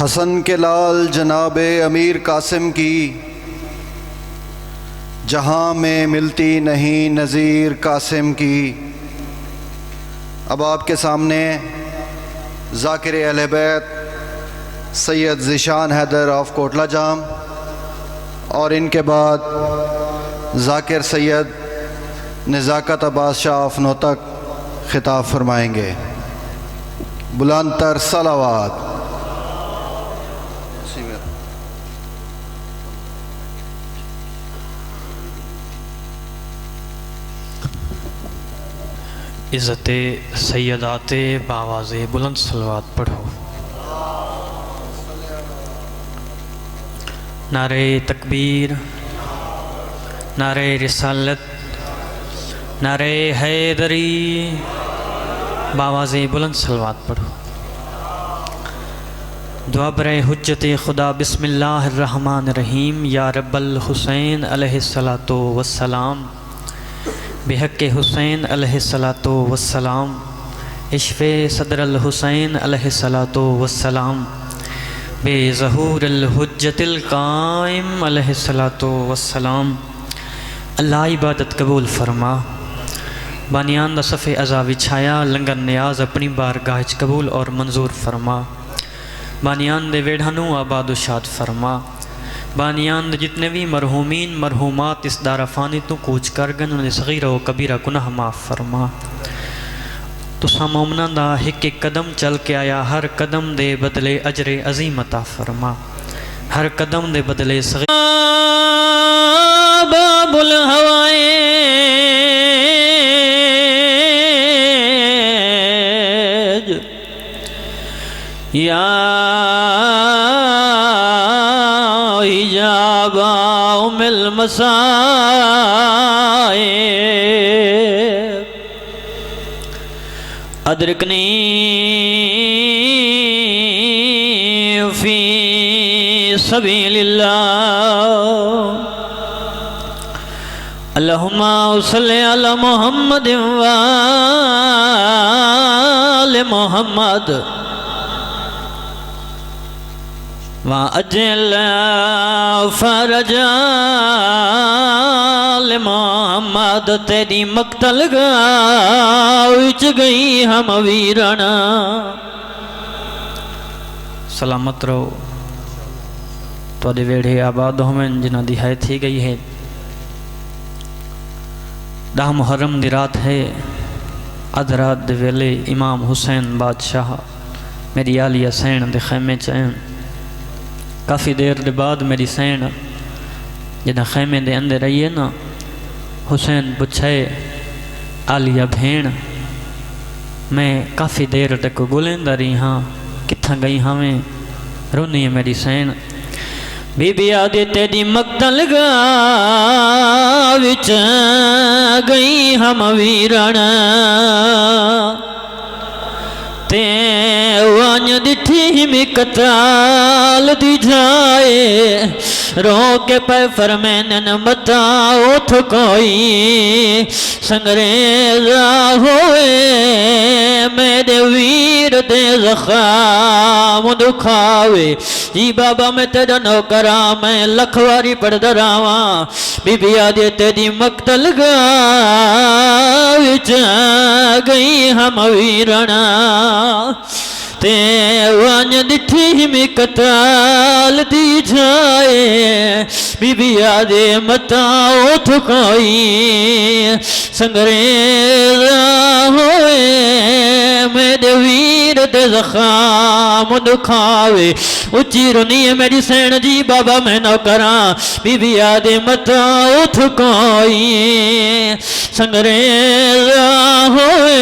حسن کے لال جناب امیر قاسم کی جہاں میں ملتی نہیں نظیر قاسم کی۔ اب آپ کے سامنے ذاکر اہل بیت سید ذیشان حیدر آف کوٹلہ جام اور ان کے بعد ذاکر سید نزاکت عباس شاہ آف نوتک خطاب فرمائیں گے۔ بلند تر صلوات۔ عزت سیدات باواز بلند صلوات پڑھو۔ نعرہ تکبیر، نعرہ رسالت، نعرہ حیدری، باواز بلند صلوات پڑھو۔ دعا برائے حجت خدا۔ بسم اللہ الرحمن الرحیم۔ یا رب الحسین علیہ السلام، بحق حسین علیہ السلام، اشف صدر الحسین علیہ السلام، بے ظہور الحجت القائم علیہ السلام۔ اللہ عبادت قبول فرما۔ بانیان دا صف عزا وچھایا، لنگر نیاز اپنی بارگاہ قبول اور منظور فرما۔ بانیان دے ویڑھنوں آباد و شاد فرما۔ بانیان دے جتنے بھی مرحومین مرحومات اس دار فانی تو کوچ کر گن، انہیں صغیرہ و کبیرہ گناہ معاف فرما۔ تو مومنان دا ایک ایک قدم چل کے آیا، ہر قدم دے بدلے اجر عظیم عطا فرما۔ ہر قدم دے بدلے صغیر باب الہوائے یا حجاب ام المصائب ادرکنی فی سبیل اللہ۔ اللہم صلی علی محمد و آل محمد وَأَجِّلْ فَرَجَ محمد۔ تیری مقتل گاہ وچ گئی ہم ویرنا۔ سلامت رہو۔ تو دے ویڑھے آباد ہومن جنہ دہائی تھی گئی ہے۔ 10 محرم دی رات ہے۔ ادرات دے ویلے امام حسین بادشاہ میری آلیہ سین دے خیمے چاہیں۔ کافی دیر دے بعد میری سین جنہ خیمے دے اندر رہی ہے نا، حسین پوچھے آلیہ بھین میں کافی دیر تک گلندہ رہی ہاں، کتھا گئی ہاں میں رونی ہے میری سین۔ بی بی آدھے تیری مقتل گاہ وچ گئی ہم ویرنا، تے وانج دٹھی میں قتال دی جائے، رو کے پہ فرمینن متا اٹھ کوئی، سنگریزہ ہوئے میرے ویر دے زخام دکھاوے۔ جی بابا میں تیرا نوکرا میں لکھواری پڑھ دراواں، بی بی آدھے تیری مقتل گاہ وچ گئی ہم ویرنا، تے وانج دٹھی میں قتال دی جائے، بی بی آدھے متا اٹھ کوئی، سنگریزہ ہوئے میرے ویر دے زخام دکھاوے۔ اچھی رونی ہے میری سین جی بابا میں نوکراں، بی بی آدھے متا اٹھ کوئی، سنگریزہ ہوئے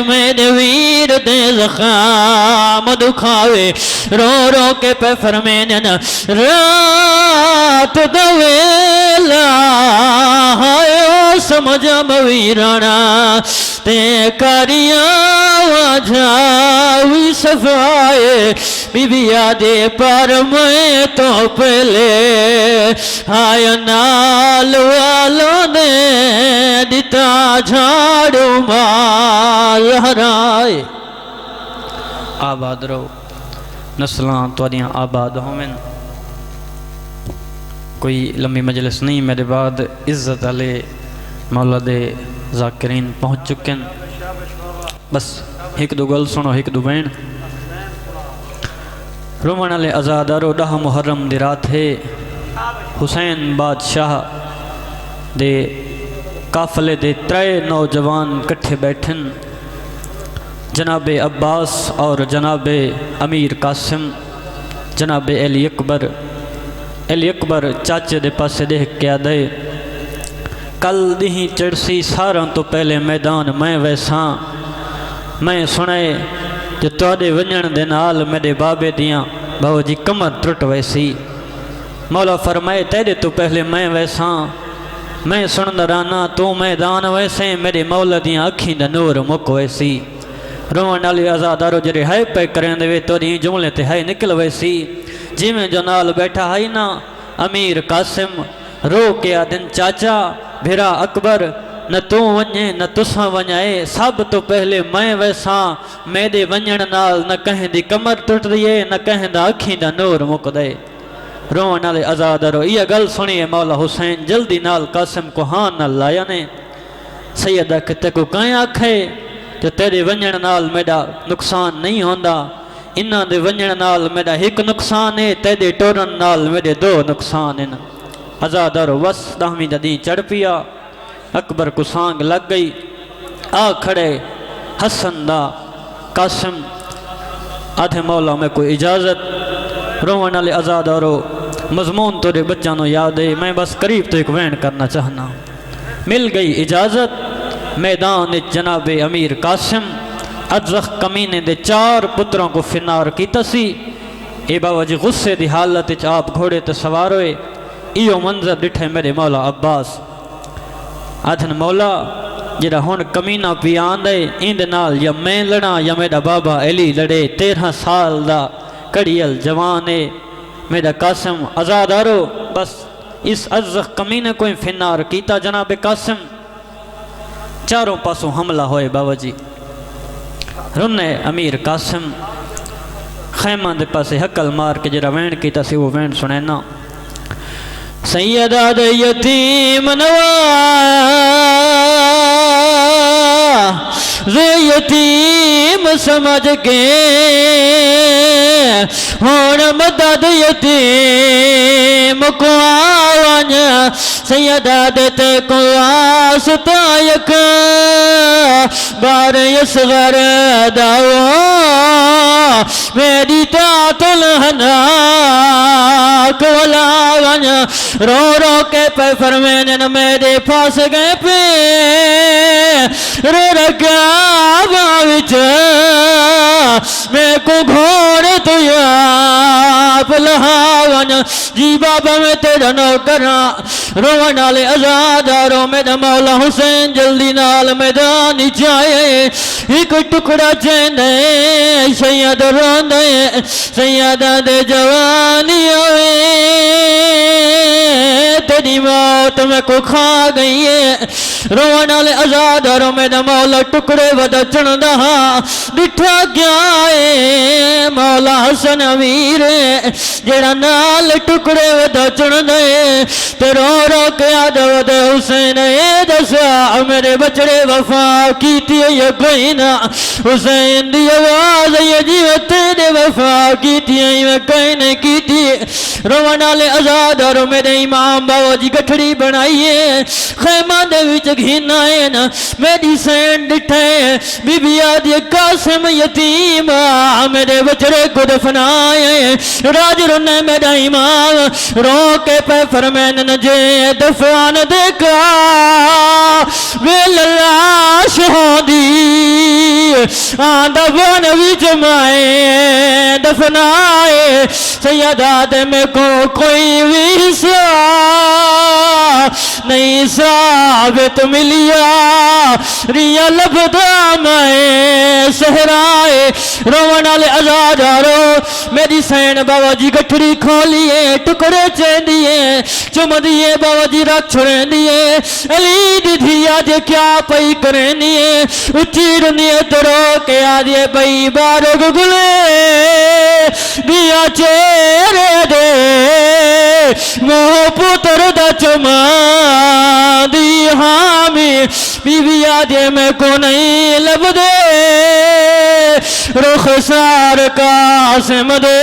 میرے ویر دے زخام जाम दुखावे रो रो के पे फरमेन रात दवेला हायो समझ मवीराना ते करिया वजावी सफाए बीबिया दे पर मैं तो पहले हाय नाल वालों ने दिता झाड़ू माल हराए आबाद रहो नस्लां तुहाडियां आबाद होवन कोई लंबी मजलिस नहीं मेरे बाद इज्जत वाले मौला दे ज़ाकिरीन पहुँच चुके हैं बस एक दो गल सुनो एक दो बहन रोमन वाले आज़ादारो 10 मुहर्रम दी रात है हुसैन बादशाह दे काफले दे 3 नौजवान कट्ठे बैठन जनाब अब्बास और जनाब अमीर कासिम जनाब अली अकबर चाचे दे पासे देख के आदे कल दी चढ़सी सारा तो पहले मैदान मैं वैसा मैं सुने जो तुहाडे वंजण दे नाल मेरे बाबे दियाँ बाबू जी कमर टुट वैसी मौला फरमाए तेरे तो पहले मैं वैसा मैं सुनदा राना तू मैदान वैसे मेरे मौला दियाँ अखीं दा नूर मुक वैसी रोवन वाले आज़ादारो जरे है पे करें दे तोरी जुमले ते है निकल वैसी जिमें जो नाल बैठा है ना अमीर कासिम रो के आदिन चाचा भेरा अकबर न तू वञे न तुसां वञाए सब तो पहले मैं वैसा मेरे वञण नाल न कहें दी कमर टुटदी है न कहें दा अखीं दा नूर मुकदे रोवन वाले आज़ादारो ये गल सुनिए मौला हुसैन जल्दी नाल कासिम को हाँ न लाया ने सैयदा किते को कहीं आखे तो तेरे वंजण नाल मेरा नुकसान नहीं होंदा इन्हां दे वंजण नाल मेरा एक नुकसान है तेरे टोरन नाल मेरे 2 नुकसान हैं आज़ादारो बस 10वीं दा दी चढ़ पिया अकबर को सांग लग गई आ खड़े हसन दा कासिम आधे मौला में कोई इजाज़त रोवन वाले आज़ादारो मजमून तेरे बच्चों को याद है मैं बस करीब तो एक वैन करना चाहना मिल गई इजाज़त मैदान जनाब अमीर कासिम अज़ख कमीने दे 4 पुत्रों को फिनार कीता सी ए बाबा जी गुस्से की हालत आप घोड़े ते सवार होए इो मंजर डिठे मेरे मौला अब्बास आधन मौला जरा हुण कमीना पी आंदे इंदे नाल या मैं लड़ा या मेरा बाबा अली लड़े 13 साल दा कड़ियल जवान है मेरा कासिम आज़ादारो बस इस अज़ख कमीने कोई फिनार कीता जनाब कासिम चारों पासों हमला होए बाबा जी रुन्ने अमीर कासिम खैमा दे पासे हकल मार के जरा वैन कीता सी वो वैन सुनैना सैयदा दे यतीम नवाज़ यतीम समझ के हुण मदद यतीम को आवन सैयदा देते को आसतायक बार यसगर दावा मेरी तातुल हना कोलावन रो रो के पे फरमेन मेरे पास गए पे रो रगा विच मैं को घोड़ तो आप लहावन जी बाबा मैं तेरा नौकरा रोवन वाले आज़ादारो मेरा मौला हुसैन जल्दी नाल मैदान जाए एक टुकड़ा चैने सैयद रोंदे सैयदा दे जवानी आवे तेरी मौत में को खा गई है रोवन वाले आज़ादारो मेरा मौला टुकड़े वदा चढ़दा डिठा गया है मौला हसन अमीर जेड़ा नाल टुकड़े वदा चढ़दा ते रो रो के आदवद हुसैन ए दसा मेरे बचड़े वफा कीती है कोई ना हुसैन दी आवाज ये जीवे तेरे वफा कीती है कोई नहीं कीती रोवन वाले आज़ादारो मेरे इमाम बाबा जी गठड़ी बनाई है खैमा दे विच घिना है ना मेरी सैन डिठे बीबी आदि कासिम यतीम मेरे बचड़े को दफनाए राज रोने मेरा इमाम रो के पे फरमैन न जे दफान देखा वे लाश होंदी دفن بھی جمائے دفنائے سیدات میں کوئی بھی حصہ نہیں ثابت ملیا ریا لبدا میں صحرائے روان والے آزادارو میری سین بابا جی گٹھڑی کھولیے ٹکڑے چین دیے چم دیے بابا جی رکھ چھوڑیں دیے علی دی دھیا جے کیا پئی کریں دیے اچھی رنیے ترو کے آدھے بئی بارو گلے دیا چیرے دے مو پتر دا چما دی حامی بی بی آدھے میں کو نہیں لب دے رخسار قاسم دے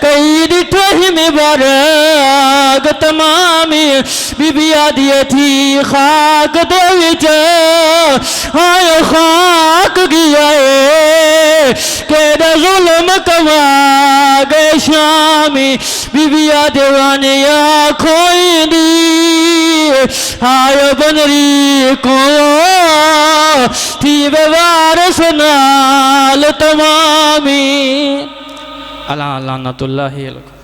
کئی ڈٹھو ہی میں بارگ تمامی بی بی آدھی تھی خاک دے وچ آئے خاک گیا کہ دا ظلم کوا گئے شامی بی بی آدھے وانیا کھوئی دی آئے بنری کو تھی بے وارث نال تمامی اللہ لعنت اللہ علیہ